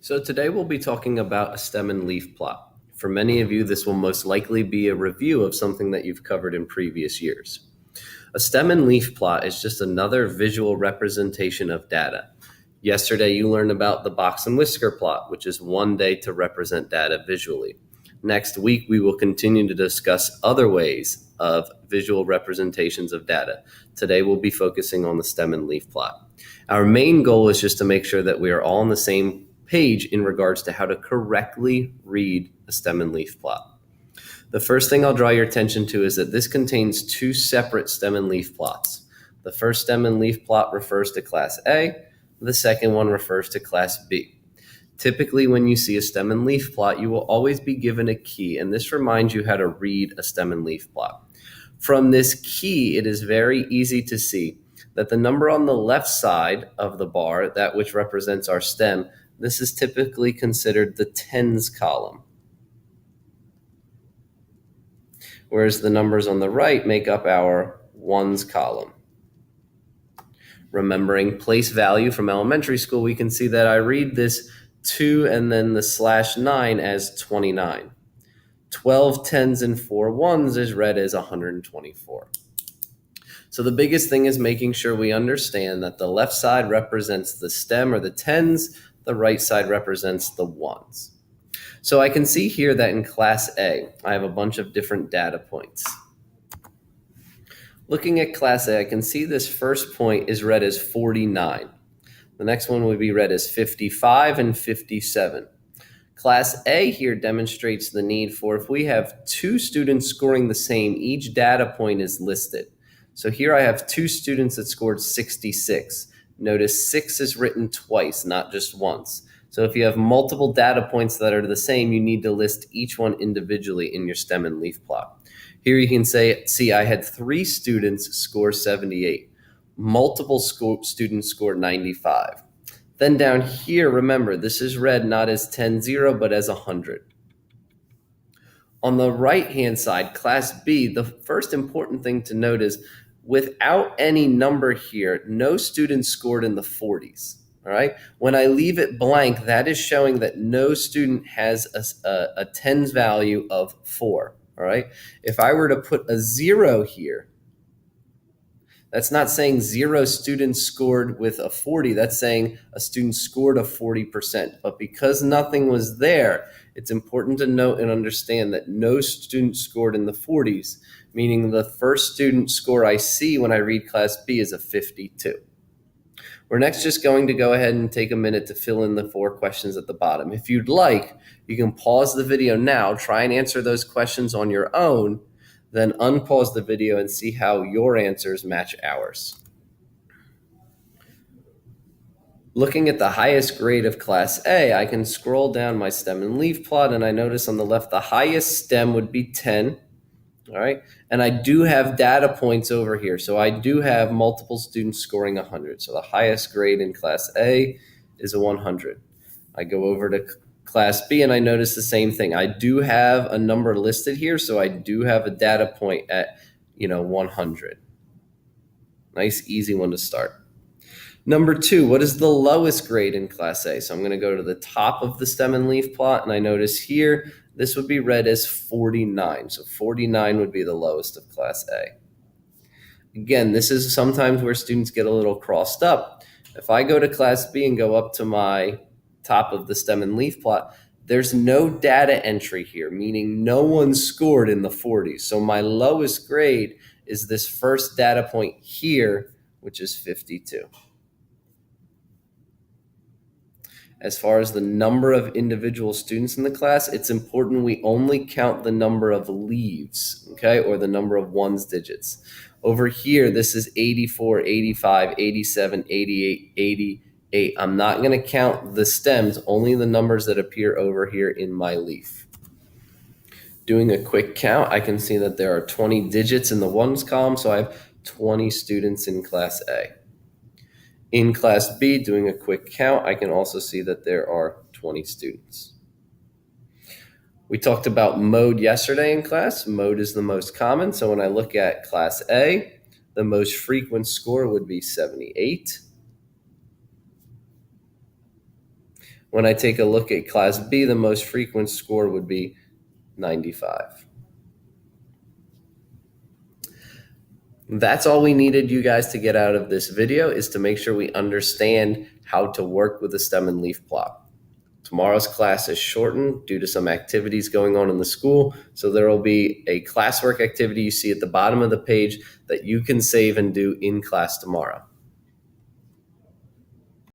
So today we'll be talking about a stem and leaf plot. For many of you, this will most likely be a review of something that you've covered in previous years. A stem and leaf plot is just another visual representation of data. Yesterday you learned about the box and whisker plot, which is one day to represent data visually. Next week we will continue to discuss other ways of visual representations of data. Today we'll be focusing on the stem and leaf plot. Our main goal is just to make sure that we are all on the same page in regards to how to correctly read a stem and leaf plot. The first thing I'll draw your attention to is that this contains two separate stem and leaf plots. The first stem and leaf plot refers to class A, the second one refers to class B. Typically, when you see a stem and leaf plot, you will always be given a key, and this reminds you how to read a stem and leaf plot. From this key, it is very easy to see that the number on the left side of the bar, that which represents our stem, this is typically considered the tens column, whereas the numbers on the right make up our ones column. Remembering place value from elementary school, we can see that I read this 2 and then the /9 as 29. 12 tens and 4 ones is read as 124. So the biggest thing is making sure we understand that the left side represents the stem or the tens, the right side represents the ones. So I can see here that in class A, I have a bunch of different data points. Looking at class A, I can see this first point is read as 49. The next one would be read as 55 and 57. Class A here demonstrates the need for, if we have two students scoring the same, each data point is listed. So here I have two students that scored 66. Notice 6 is written twice, not just once. So if you have multiple data points that are the same, you need to list each one individually in your stem and leaf plot. Here you can see I had 3 students score 78. Multiple students scored 95. Then down here, remember, this is read not as 10-0, but as 100. On the right-hand side, class B, the first important thing to note is without any number here, no student scored in the 40s. All right. When I leave it blank, that is showing that no student has a tens value of 4. All right. If I were to put a 0 here, that's not saying 0 students scored with a 40. That's saying a student scored a 40%. But because nothing was there, it's important to note and understand that no student scored in the 40s, meaning the first student score I see when I read class B is a 52. We're next just going to go ahead and take a minute to fill in the 4 questions at the bottom. If you'd like, you can pause the video now, try and answer those questions on your own, then unpause the video and see how your answers match ours. Looking at the highest grade of class A, I can scroll down my stem and leaf plot, and I notice on the left the highest stem would be 10. All right. And I do have data points over here. So I do have multiple students scoring 100. So the highest grade in class A is a 100. I go over to class B and I notice the same thing. I do have a number listed here. So I do have a data point at, 100. Nice, easy one to start. Number 2, what is the lowest grade in class A? So I'm going to go to the top of the stem and leaf plot, and I notice here, this would be read as 49. So 49 would be the lowest of class A. Again, this is sometimes where students get a little crossed up. If I go to class B and go up to my top of the stem and leaf plot, there's no data entry here, meaning no one scored in the 40s. So my lowest grade is this first data point here, which is 52. As far as the number of individual students in the class, it's important we only count the number of leaves, okay, or the number of ones digits. Over here, this is 84, 85, 87, 88, 88. I'm not going to count the stems, only the numbers that appear over here in my leaf. Doing a quick count, I can see that there are 20 digits in the ones column, so I have 20 students in class A. In class B, doing a quick count, I can also see that there are 20 students. We talked about mode yesterday in class. Mode is the most common. So when I look at class A, the most frequent score would be 78. When I take a look at Class B, the most frequent score would be 95. That's all we needed you guys to get out of this video, is to make sure we understand how to work with a stem and leaf plot. Tomorrow's class is shortened due to some activities going on in the school, so there will be a classwork activity you see at the bottom of the page that you can save and do in class tomorrow.